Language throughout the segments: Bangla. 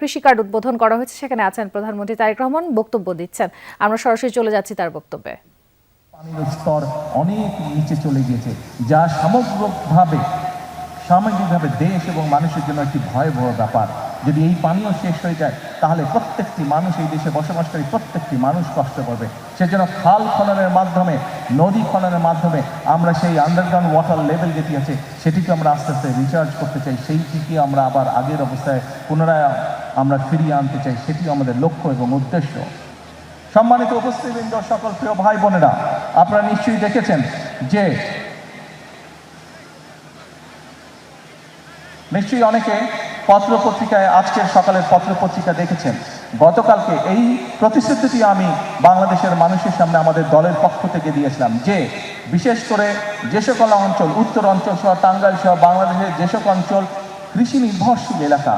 কৃষি কার্ড উদ্বোধন করা হয়েছে, সেখানে আছেন প্রধানমন্ত্রী তারেক রহমান, বক্তব্য দিচ্ছেন। আমরা সরাসরি চলে যাচ্ছি তার বক্তব্যে। পানির স্তর অনেক নিচে চলে গিয়েছে, যা সামগ্রিকভাবে দেশ এবং মানুষের জন্য একটি ভয়াবহ ব্যাপার। যদি এই পানীয় শেষ হয়ে যায় তাহলে প্রত্যেকটি মানুষ, এই দেশে বসবাসকারী প্রত্যেকটি মানুষ কষ্ট পাবে। সেজন্য খাল খননের মাধ্যমে, নদী খননের মাধ্যমে আমরা সেই আন্ডারগ্রাউন্ড ওয়াটার লেভেল যেটি আছে সেটিকে আমরা আস্তে আস্তে রিচার্জ করতে চাই, সেইটিকে আমরা আবার আগের অবস্থায় পুনরায় আমরা ফিরিয়ে আনতে চাই। সেটি আমাদের লক্ষ্য এবং উদ্দেশ্য। সম্মানিত উপস্থিতবৃন্দ, সকল প্রিয় ভাই বোনেরা, আপনারা নিশ্চয়ই দেখেছেন যে নিশ্চয়ই অনেকে পত্রপত্রিকায়, আজকের সকালের পত্রপত্রিকা দেখেছেন। গতকালকে এই প্রতিশ্রুতিটি আমি বাংলাদেশের মানুষের সামনে আমাদের দলের পক্ষ থেকে দিয়েছিলাম যে বিশেষ করে যে সকল অঞ্চল, উত্তর অঞ্চল সহ টাঙ্গাইল সহ বাংলাদেশের যে সকল অঞ্চল কৃষি নির্ভরশীল এলাকা,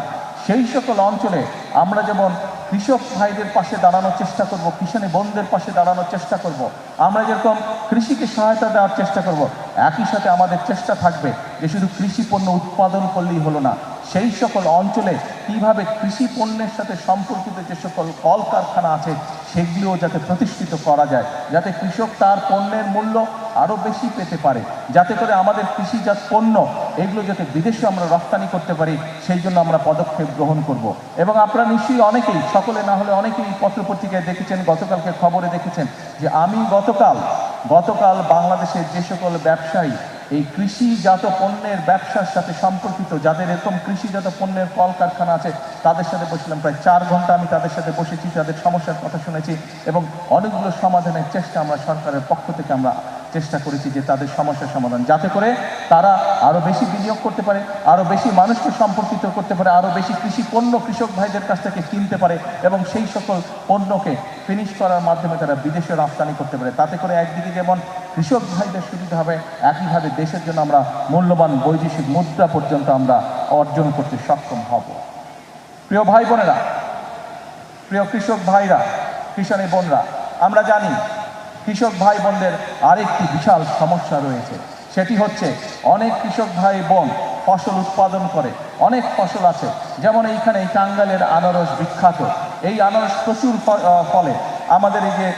সেই সকল অঞ্চলে আমরা যেমন কৃষক ভাইদের পাশে দাঁড়ানোর চেষ্টা করব, কিষানী বোনদের পাশে দাঁড়ানোর চেষ্টা করব, আমরা যেরকম কৃষিকে সহায়তা দেওয়ার চেষ্টা করব, একই সাথে আমাদের চেষ্টা থাকবে যে শুধু কৃষি পণ্য উৎপাদন করলেই হলো না, সেই সকল অঞ্চলে কিভাবে কৃষি পণ্যের সাথে সম্পর্কিত যে সকল কলকারখানা আছে সেগুলিও যাতে প্রতিষ্ঠিত করা যায়, যাতে কৃষক তার পণ্যের মূল্য আরও বেশি পেতে পারে, যাতে করে আমাদের কৃষিজাত পণ্য এগুলো যাতে বিদেশে আমরা রপ্তানি করতে পারি, সেই জন্য আমরা পদক্ষেপ গ্রহণ করব। এবং আপনারা নিশ্চয়ই অনেকেই, সকলে না হলে অনেকেই পত্রপত্রিকায় দেখেছেন, গতকালকে খবরে দেখেছেন যে আমি গতকাল বাংলাদেশের যে সকল ব্যবসায়ী এই কৃষিজাত পণ্যের ব্যবসার সাথে সম্পর্কিত, যাদের এরকম কৃষিজাত পণ্যের কলকারখানা আছে, তাদের সাথে বসছিলাম। প্রায় 4 ঘন্টা আমি তাদের সাথে বসেছি, তাদের সমস্যার কথা শুনেছি এবং অনেকগুলো সমাধানের চেষ্টা আমরা সরকারের পক্ষ থেকে আমরা চেষ্টা করেছি যে তাদের সমস্যার সমাধান, যাতে করে তারা আরও বেশি বিনিয়োগ করতে পারে, আরও বেশি মানুষকে সম্পর্কিত করতে পারে, আরও বেশি কৃষি পণ্য কৃষক ভাইদের কাছ থেকে কিনতে পারে এবং সেই সকল পণ্যকে ফিনিশ করার মাধ্যমে তারা বিদেশে রপ্তানি করতে পারে। তাতে করে একদিকে যেমন কৃষক ভাইদের সুবিধা হবে, একইভাবে দেশের জন্য আমরা মূল্যবান বৈদেশিক মুদ্রা পর্যন্ত আমরা অর্জন করতে সক্ষম হব। প্রিয় ভাই বোনেরা, প্রিয় কৃষক ভাইরা, কিষানী বোনরা, আমরা জানি কৃষক ভাই বোনদের আরেকটি বিশাল সমস্যা রয়েছে। সেটি হচ্ছে অনেক কৃষক ভাই বোন ফসল উৎপাদন করে, অনেক ফসল আছে, যেমন এইখানে এই টাঙ্গাইলের আনারস বিখ্যাত। এই আনারস প্রচুর ফলে। আমাদের এই যে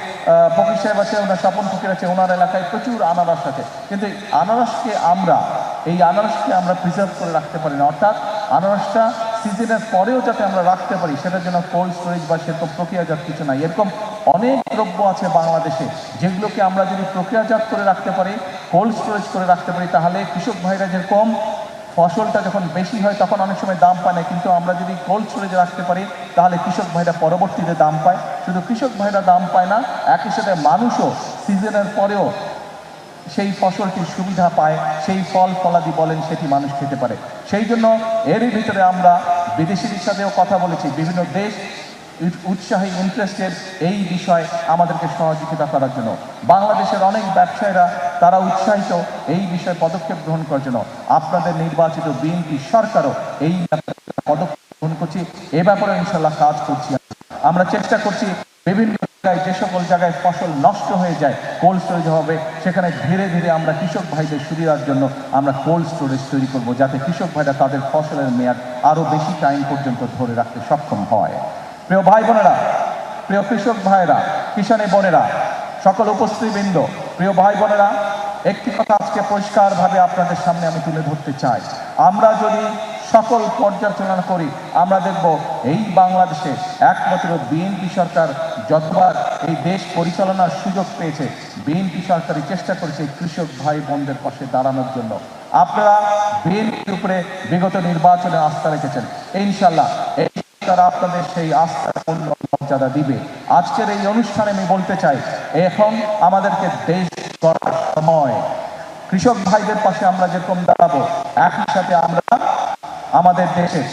ফকির সাহেব আছে, ওনার স্বপন ফকির আছে, ওনার এলাকায় প্রচুর আনারস আছে, কিন্তু এই আনারসকে আমরা প্রিজার্ভ করে রাখতে পারি না, অর্থাৎ আনারসটা সিজনের পরেও যাতে আমরা রাখতে পারি, সেটার জন্য কোল্ড স্টোরেজ বা সেরকম প্রক্রিয়াজাত কিছু নাই। এরকম অনেক দ্রব্য আছে বাংলাদেশে যেগুলোকে আমরা যদি প্রক্রিয়াজাত করে রাখতে পারি, কোল্ড স্টোরেজ করে রাখতে পারি, তাহলে কৃষক ভাইরা যেরকম ফসলটা যখন বেশি হয় তখন অনেক সময় দাম পায় না, কিন্তু আমরা যদি কোল্ড স্টোরেজে রাখতে পারি তাহলে কৃষক ভাইরা পরবর্তীতে দাম পায়। শুধু কৃষক ভাইরা দাম পায় না, একই সাথে মানুষও সিজনের পরেও সেই ফসলটির সুবিধা পায়, সেই ফল ফলাদি বলেন সেটি মানুষ খেতে পারে। সেই জন্য এরই ভিতরে আমরা বিদেশিদের সাথেও কথা বলেছি, বিভিন্ন দেশ উৎসাহী, ইন্টারেস্টেড এই বিষয়ে আমাদেরকে সহযোগিতা করার জন্য। বাংলাদেশের অনেক ব্যবসায়ীরা তারা উৎসাহিত এই বিষয়ে পদক্ষেপ গ্রহণ করার জন্য। আপনাদের নির্বাচিত বিএনপি সরকারও এই পদক্ষেপ গ্রহণ করছি, এ ব্যাপারে ইনশাল্লাহ কাজ করছি। আমরা চেষ্টা করছি বিভিন্ন জায়গায়, যে সকল জায়গায় ফসল নষ্ট হয়ে যায় কোল্ড স্টোরেজ হবে, সেখানে ধীরে ধীরে আমরা কৃষক ভাইদের সুবিধার জন্য আমরা কোল্ড স্টোরেজ তৈরি করব, যাতে কৃষক ভাইরা তাদের ফসলের মেয়াদ আরও বেশি টাইম পর্যন্ত ধরে রাখতে সক্ষম হয়। প্রিয় ভাই বোনেরা, প্রিয় কৃষক ভাইরা, কিষানী বোনেরা, সকল উপস্থিতবৃন্দ, প্রিয় ভাই বোনেরা, একটি কথা আজকে পরিষ্কারভাবে আপনাদের সামনে আমি তুলে ধরতে চাই। আমরা যদি সকল পর্যালোচনা করি, আমরা দেখব এই বাংলাদেশে একমাত্র বিএনপি সরকার যতবার এই দেশ পরিচালনার সুযোগ পেয়েছে, বিএনপি সরকারই চেষ্টা করেছে কৃষক ভাই বোনদের পাশে দাঁড়ানোর জন্য। আপনারা বিএনপির উপরে বিগত নির্বাচনে আস্থা রেখেছেন, ইনশাল্লাহ তারা আপনাদের সেই আস্থার পূর্ণ মর্যাদা দিবে। আজকের এই অনুষ্ঠানে আমি বলতে চাই, এখন আমাদেরকে দেশ গড়ার সময়। কৃষক ভাইদের পাশে আমরা যেরকম দাঁড়াবো, একই সাথে আমরা আমাদের দেশের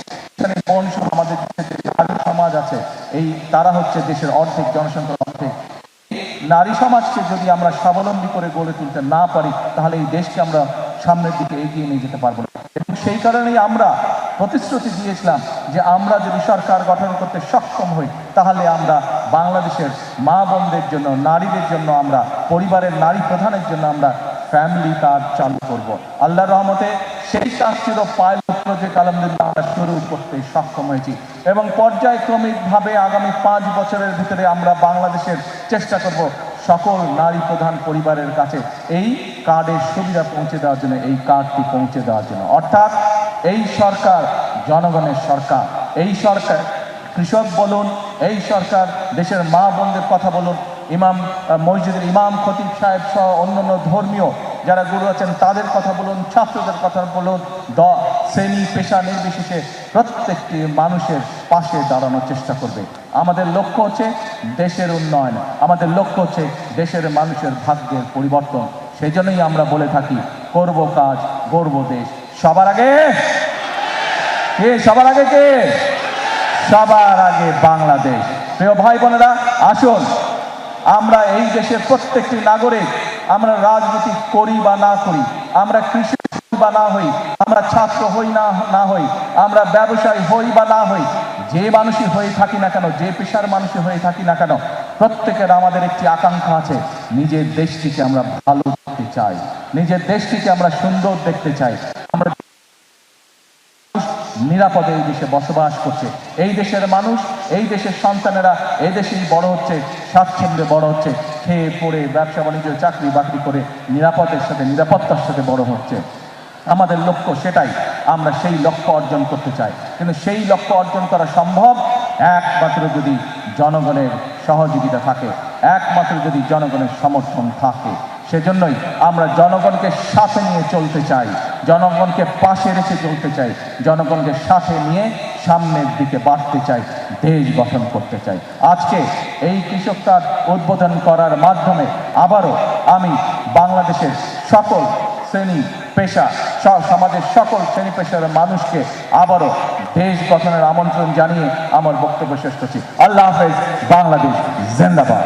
আমাদের দেশের যে নারী সমাজ আছে, এই তারা হচ্ছে দেশের অর্ধেক জনসংখ্যার অর্ধেক। নারী সমাজকে যদি আমরা স্বাবলম্বী করে গড়ে তুলতে না পারি, তাহলে এই দেশকে আমরা সামনের দিকে এগিয়ে নিয়ে যেতে পারবো না। এবং সেই কারণেই আমরা প্রতিশ্রুতি দিয়েছিলাম যে আমরা যদি সরকার গঠন করতে সক্ষম হই, তাহলে আমরা বাংলাদেশের মা বোনদের জন্য, নারীদের জন্য, আমরা পরিবারের নারী প্রধানের জন্য আমরা ফ্যামিলি কার্ড চালু করব। আল্লাহর রহমতে সেই কাজ ছিল পাইলট প্রজেক্ট, আলহামদুলিল্লাহ আমরা শুরু করতে সক্ষম হয়েছি এবং পর্যায়ক্রমিকভাবে আগামী 5 বছরের ভিতরে আমরা বাংলাদেশের চেষ্টা করব সকল নারী প্রধান পরিবারের কাছে এই কার্ডের সুবিধা পৌঁছে দেওয়ার জন্য, এই কার্ডটি পৌঁছে দেওয়ার জন্য। অর্থাৎ এই সরকার জনগণের সরকার, এই সরকার কৃষক বলুন, এই সরকার দেশের মা বোনদের কথা বলুন, ইমাম মসজিদের ইমাম খতিব সাহেব সহ অন্যান্য ধর্মীয় যারা গুরু আছেন তাদের কথা বলুন, ছাত্রদের কথা বলুন, শ্রেণী পেশা নির্বিশেষে প্রত্যেকটি মানুষের পাশে দাঁড়ানোর চেষ্টা করবে। আমাদের লক্ষ্য হচ্ছে দেশের উন্নয়ন, আমাদের লক্ষ্য হচ্ছে দেশের মানুষের ভাগ্যের পরিবর্তন। সেই জন্যই আমরা বলে থাকি করব কাজ গড়ব দেশ। সবার আগে কে? সবার আগে কে? সবার আগে বাংলাদেশ। প্রিয় ভাই বোনেরা, আসুন আমরা এই দেশের প্রত্যেকটি নাগরিক, আমরা রাজনীতি করি বা না করি, আমরা কৃষি বা না হই, আমরা ছাত্র হই না হই, আমরা ব্যবসায়ী হই বা না হই, যে মানুষই হয়ে থাকি না কেন, যে পেশার মানুষই হয়ে থাকি না কেন, প্রত্যেকের আমাদের একটি আকাঙ্ক্ষা আছে, নিজের দেশটিকে আমরা ভালো দেখতে চাই, নিজের দেশটিকে আমরা সুন্দর দেখতে চাই। আমরা নিরাপদে এই দেশে বসবাস করছে, এই দেশের মানুষ, এই দেশের সন্তানেরা এই দেশেই বড় হচ্ছে, স্বাচ্ছন্দ্যে বড় হচ্ছে, খেয়ে পড়ে ব্যবসা বাণিজ্য চাকরি বাকরি করে নিরাপত্তার সাথে বড় হচ্ছে। আমাদের লক্ষ্য সেটাই, আমরা সেই লক্ষ্য অর্জন করতে চাই। কিন্তু সেই লক্ষ্য অর্জন করা সম্ভব একমাত্র যদি জনগণের সহযোগিতা থাকে, একমাত্র যদি জনগণের সমর্থন থাকে। সেজন্যই আমরা জনগণকে সাথে নিয়ে চলতে চাই, জনগণকে পাশে রেখে চলতে চাই, জনগণকে সাথে নিয়ে সামনের দিকে বাড়তে চাই, দেশ গঠন করতে চাই। আজকে এই কৃষক কার্ড উদ্বোধন করার মাধ্যমে আবারও আমি বাংলাদেশের সকল শ্রেণী পেশা, সমাজের সকল শ্রেণী পেশার মানুষকে আবারও দেশ গঠনের আমন্ত্রণ জানিয়ে আমার বক্তব্য শেষ করছি। আল্লাহ হাফেজ। বাংলাদেশ জিন্দাবাদ।